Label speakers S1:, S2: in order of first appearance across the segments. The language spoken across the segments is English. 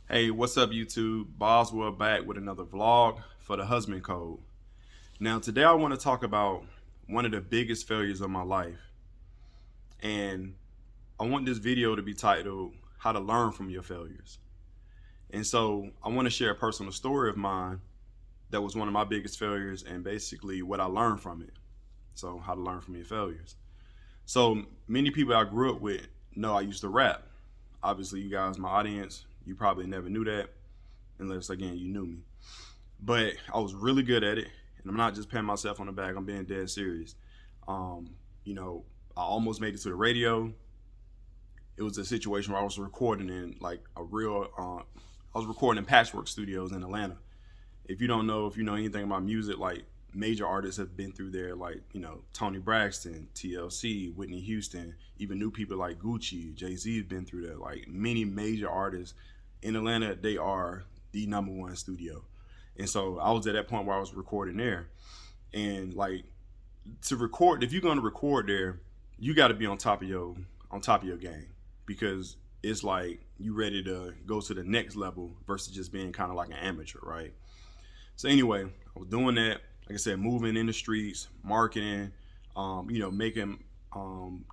S1: Hey, what's up, YouTube? Boswell back with another vlog for the husband code. Now, today I want to talk about one of the biggest failures of my life. And I want this video to be titled, How to Learn from Your Failures. And so I want to share a personal story of mine that was one of my biggest failures and basically what I learned from it. So, how to learn from your failures. So, many people I grew up with know I used to rap. Obviously, you guys, my audience, you probably never knew that unless, again, you knew me. But I was really good at it, and I'm not just patting myself on the back. I'm being dead serious. Um, you know, I almost made it to the radio. It was a situation where I was recording in like a real. I was recording in Patchwork Studios in Atlanta. If you don't know, if you know anything about music, like major artists have been through there, like Tony Braxton, TLC, Whitney Houston, even new people like Gucci, Jay-Z have been through there. Like many major artists in Atlanta, they are the number one studio. And so I was at that point where I was recording there. And like to record, if you're gonna record there, you gotta be on top of your game because it's like you ready to go to the next level versus just being kind of like an amateur, right? So anyway, I was doing that, like I said, moving in the streets, marketing, making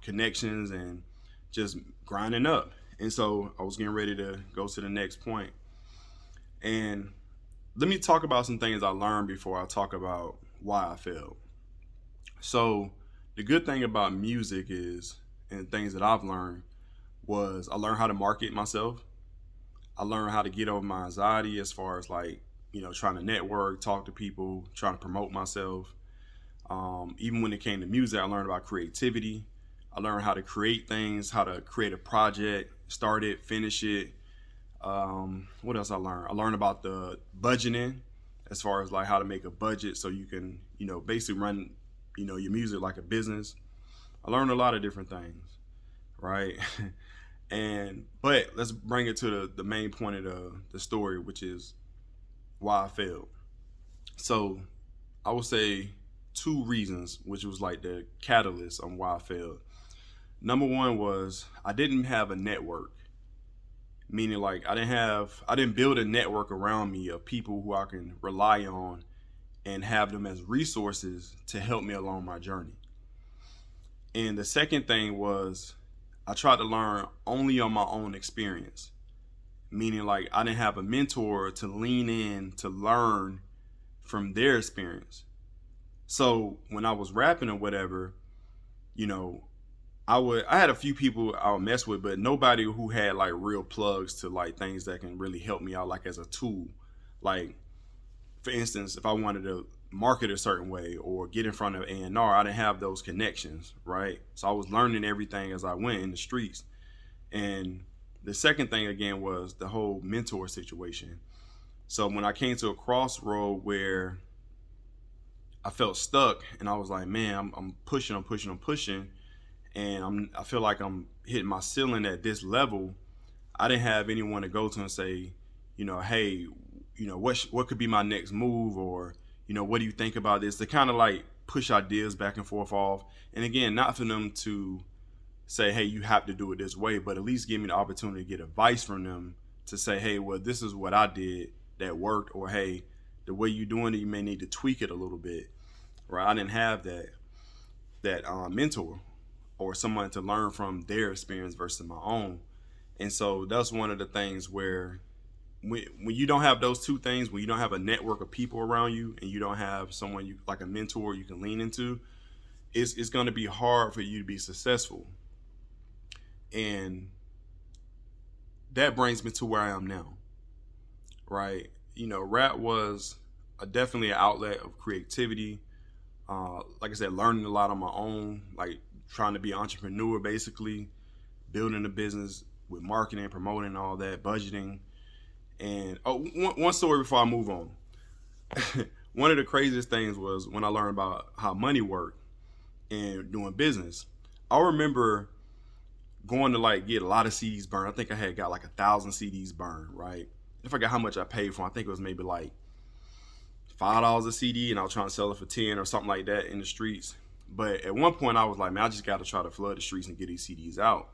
S1: connections and just grinding up. And so I was getting ready to go to the next point. And let me talk about some things I learned before I talk about why I failed. So the good thing about music is, and things that I've learned was I learned how to market myself. I learned how to get over my anxiety as far as like, trying to network, talk to people, trying to promote myself. Even when it came to music, I learned about creativity. I learned how to create things, how to create a project, start it, finish it. What else I learned? I learned about the budgeting as far as like how to make a budget so you can, basically run, your music like a business. I learned a lot of different things, right? But let's bring it to the main point of the story, which is why I failed. So I would say two reasons, which was like the catalyst on why I failed. Number one was I didn't have a network, meaning like I didn't build a network around me of people who I can rely on and have them as resources to help me along my journey. And the second thing was I tried to learn only on my own experience, meaning like I didn't have a mentor to lean in to learn from their experience. So when I was rapping or whatever, you know, I had a few people I would mess with, but nobody who had like real plugs to like things that can really help me out like as a tool. Like for instance, if I wanted to market a certain way or get in front of A&R, I didn't have those connections, right? So I was learning everything as I went in the streets. And the second thing again was the whole mentor situation. So when I came to a crossroad where I felt stuck and I was like, man, I'm pushing, I'm pushing, and I feel like I'm hitting my ceiling at this level. I didn't have anyone to go to and say, hey, what could be my next move, or what do you think about this? To kind of like push ideas back and forth off, and again, not for them to say, hey, you have to do it this way, but at least give me the opportunity to get advice from them to say, hey, well, this is what I did that worked, or hey, the way you're doing it, you may need to tweak it a little bit, right? I didn't have that mentor or someone to learn from their experience versus my own. And so that's one of the things where when you don't have those two things, when you don't have a network of people around you and you don't have someone you like a mentor you can lean into, it's going to be hard for you to be successful. And that brings me to where I am now, right? Rap was definitely an outlet of creativity. Like I said, learning a lot on my own, like trying to be an entrepreneur, basically building a business with marketing, promoting, all that, budgeting. And one story before I move on. One of the craziest things was when I learned about how money worked and doing business. I remember going to like get a lot of CDs burned. I think I had got like 1,000 CDs burned, right? I forgot how much I paid for. I think it was maybe like $5 a CD, and I was trying to sell it for 10 or something like that in the streets. But at one point, I was like, man, I just got to try to flood the streets and get these CDs out,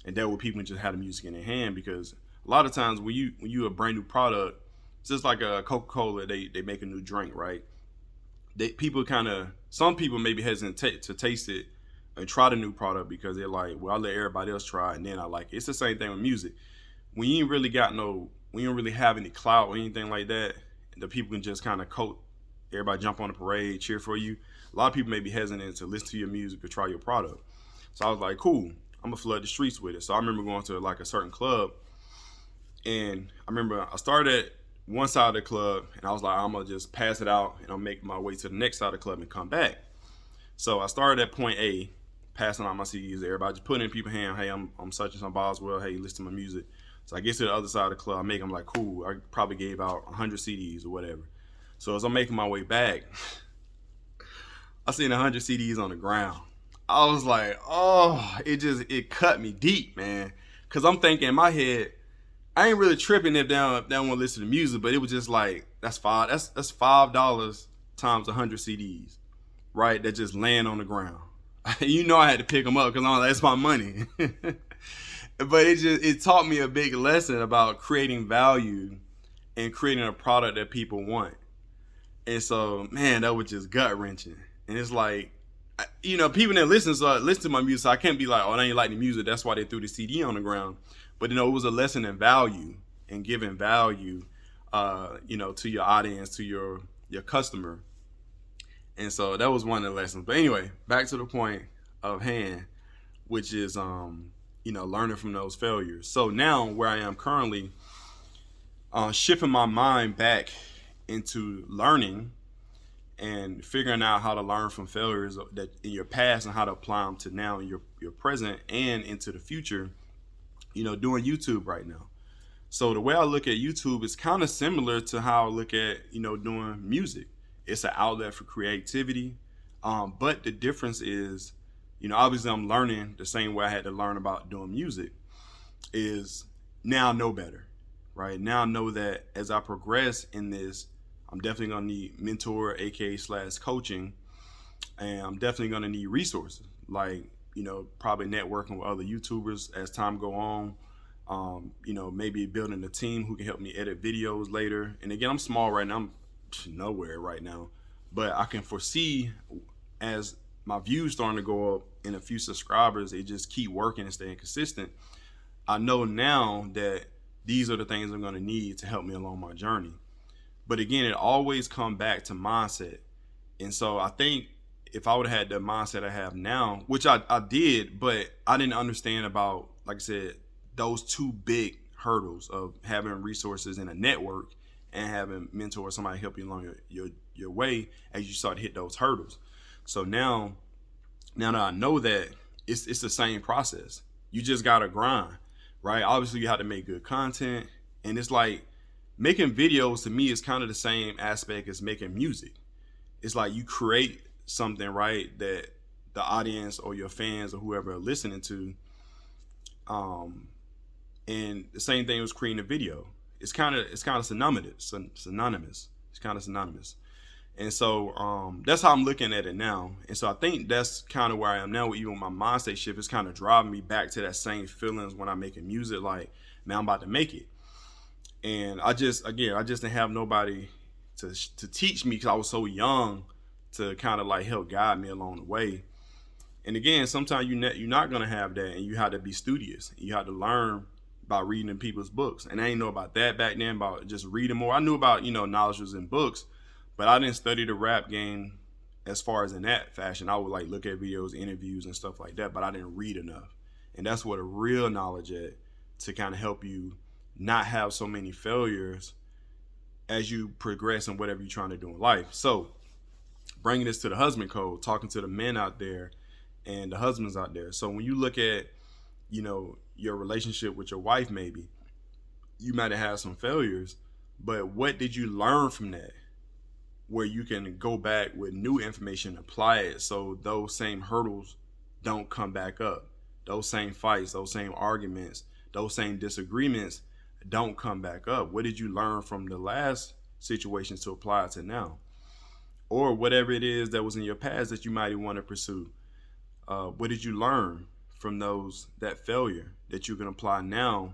S1: and that way people just had the music in their hand because a lot of times when you a brand new product, it's just like a Coca-Cola, they make a new drink, right? People kind of, some people maybe hesitate to taste it and try the new product because they're like, well, I'll let everybody else try it and then I like it. It's the same thing with music. When you ain't really got no, when you don't really have any clout or anything like that, the people can just kind of coat, everybody jump on the parade, cheer for you. A lot of people may be hesitant to listen to your music or try your product. So I was like, cool, I'm gonna flood the streets with it. So I remember going to like a certain club, and I remember I started at one side of the club, and I was like, I'm gonna just pass it out, and I'll make my way to the next side of the club and come back. So I started at point A, passing out my CDs to everybody, just putting in people's hand, hey, I'm such and some Boswell, hey, listen to my music. So I get to the other side of the club, I make them like, cool, I probably gave out 100 CDs or whatever. So as I'm making my way back, I seen 100 CDs on the ground. I was like, oh, it cut me deep, man. Cause I'm thinking in my head, I ain't really tripping if they don't want to listen to music, but it was just like, that's $5 times 100 CDs, right? That just laying on the ground. You know I had to pick them up because I'm like, that's my money. But it taught me a big lesson about creating value and creating a product that people want. And so, man, that was just gut wrenching. And it's like, people that listen to my music, so I can't be like, oh, they ain't like the music, that's why they threw the CD on the ground. But it was a lesson in value and giving value, to your audience, to your customer. And so that was one of the lessons. But anyway, back to the point of hand, which is, learning from those failures. So now where I am currently, shifting my mind back into learning and figuring out how to learn from failures that in your past and how to apply them to now in your present and into the future, doing YouTube right now. So the way I look at YouTube is kind of similar to how I look at, doing music. It's an outlet for creativity. But the difference is, obviously I'm learning the same way I had to learn about doing music, is now I know better, right? Now I know that as I progress in this, I'm definitely going to need mentor, aka / coaching, and I'm definitely going to need resources like, probably networking with other YouTubers as time go on. Maybe building a team who can help me edit videos later. And again, I'm small right now. I'm nowhere right now, but I can foresee as my views starting to go up and a few subscribers, they just keep working and staying consistent. I know now that these are the things I'm going to need to help me along my journey. But again, it always come back to mindset. And so I think if I would have had the mindset I have now, which I did, but I didn't understand about, like I said, those two big hurdles of having resources in a network and having mentor or somebody help you along your way as you start to hit those hurdles. So now that I know that, it's the same process. You just gotta grind, right? Obviously you have to make good content, and it's like making videos to me is kind of the same aspect as making music. It's like you create something, right, that the audience or your fans or whoever are listening to, and the same thing was creating a video. It's kind of synonymous. It's kind of synonymous. And so that's how I'm looking at it now. And so I think that's kind of where I am now. Even my mindset shift is kind of driving me back to that same feelings when I'm making music. Like, man, I'm about to make it. And I just didn't have nobody to teach me because I was so young to kind of like help guide me along the way. And again, sometimes you're not gonna have that, and you have to be studious. You have to learn by reading people's books. And I didn't know about that back then, about just reading more. I knew about, knowledge was in books, but I didn't study the rap game as far as in that fashion. I would like look at videos, interviews and stuff like that, but I didn't read enough. And that's where the real knowledge at, to kind of help you not have so many failures as you progress in whatever you're trying to do in life. So bringing this to the husband code, talking to the men out there and the husbands out there. So when you look at, your relationship with your wife, maybe you might have had some failures, but what did you learn from that, where you can go back with new information and apply it so those same hurdles don't come back up, those same fights, those same arguments, those same disagreements don't come back up? What did you learn from the last situations to apply it to now? Or whatever it is that was in your past that you might want to pursue. What did you learn from that failure that you can apply now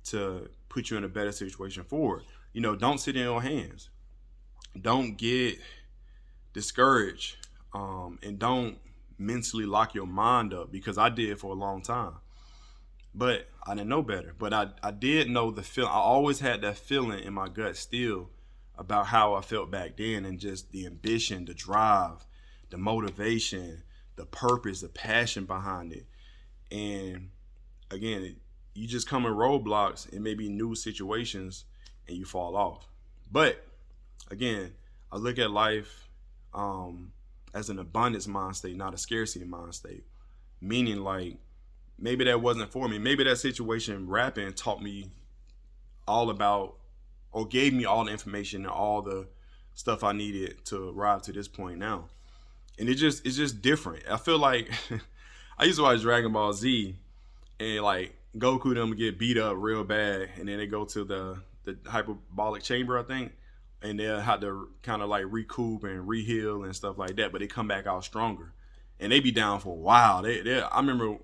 S1: to put you in a better situation forward. Don't sit in your hands. Don't get discouraged, and don't mentally lock your mind up, because I did for a long time. But I didn't know better. But I did know the feel. I always had that feeling in my gut still about how I felt back then, and just the ambition, the drive, the motivation, the purpose, the passion behind it. And again, you just come in roadblocks and maybe new situations and you fall off. But again, I look at life as an abundance mind state, not a scarcity mind state. Meaning, like, maybe that wasn't for me. Maybe that situation rapping taught me all about, or gave me all the information and all the stuff I needed to arrive to this point now. And it's just different. I feel like I used to watch Dragon Ball Z, and like Goku them get beat up real bad, and then they go to the hyperbolic chamber, I think, and they'll have to kind of like recoup and reheal and stuff like that, but they come back out stronger. And they be down for a while. I remember,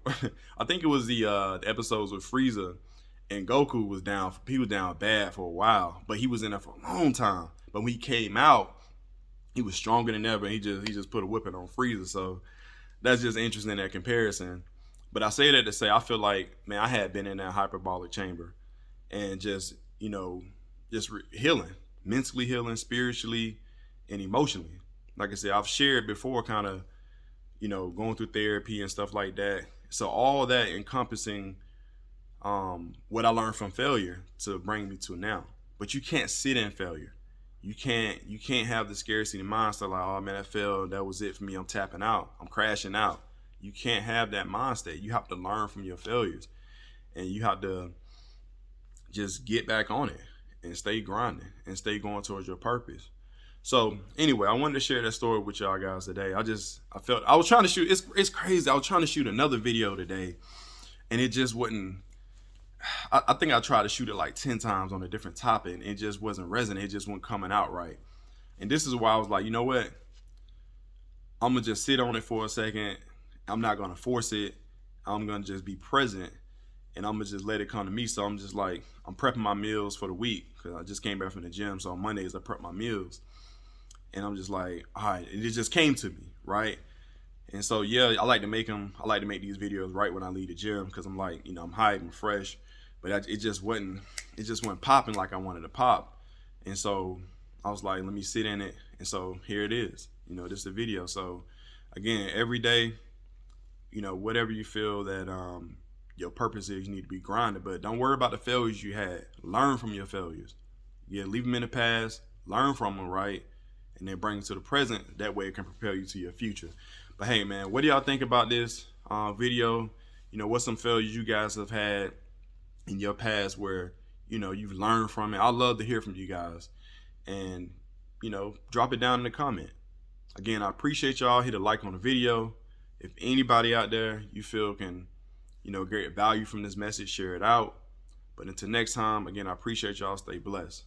S1: I think it was the episodes with Frieza, and Goku was down. He was down bad for a while, but he was in there for a long time. But when he came out, he was stronger than ever. And he just put a whipping on Frieza. So that's just interesting, that comparison. But I say that to say, I feel like, man, I had been in that hyperbolic chamber, and just healing, mentally healing, spiritually and emotionally. Like I said, I've shared before, kind of, going through therapy and stuff like that. So all that encompassing what I learned from failure to bring me to now. But you can't sit in failure. You can't have the scarcity mindset like, oh man, I failed, that was it for me, I'm tapping out, I'm crashing out. You can't have that mindset. You have to learn from your failures, and you have to just get back on it and stay grinding and stay going towards your purpose. So anyway, I wanted to share that story with y'all guys today. I felt I was trying to shoot. It's crazy. I was trying to shoot another video today, and it just wouldn't. I think I tried to shoot it like 10 times on a different topic, and it just wasn't resonating. It just wasn't coming out right. And this is why I was like, you know what? I'm gonna just sit on it for a second. I'm not gonna force it. I'm gonna just be present, and I'm gonna just let it come to me. So I'm just like, I'm prepping my meals for the week, because I just came back from the gym. So on Mondays I prep my meals. And I'm just like, all right, it just came to me, right? And so, yeah, I like to make these videos right when I leave the gym, because I'm like, I'm hyped and fresh, but it just wasn't popping like I wanted to pop. And so I was like, let me sit in it. And so here it is, this is the video. So again, every day, whatever you feel that your purpose is, you need to be grinding, but don't worry about the failures you had. Learn from your failures. Yeah, leave them in the past, learn from them, right? And then bring it to the present. That way it can prepare you to your future. But hey, man, what do y'all think about this video? What's some failures you guys have had in your past where, you've learned from it? I'd love to hear from you guys. And, drop it down in the comment. Again, I appreciate y'all. Hit a like on the video. If anybody out there you feel can, get value from this message, share it out. But until next time, again, I appreciate y'all. Stay blessed.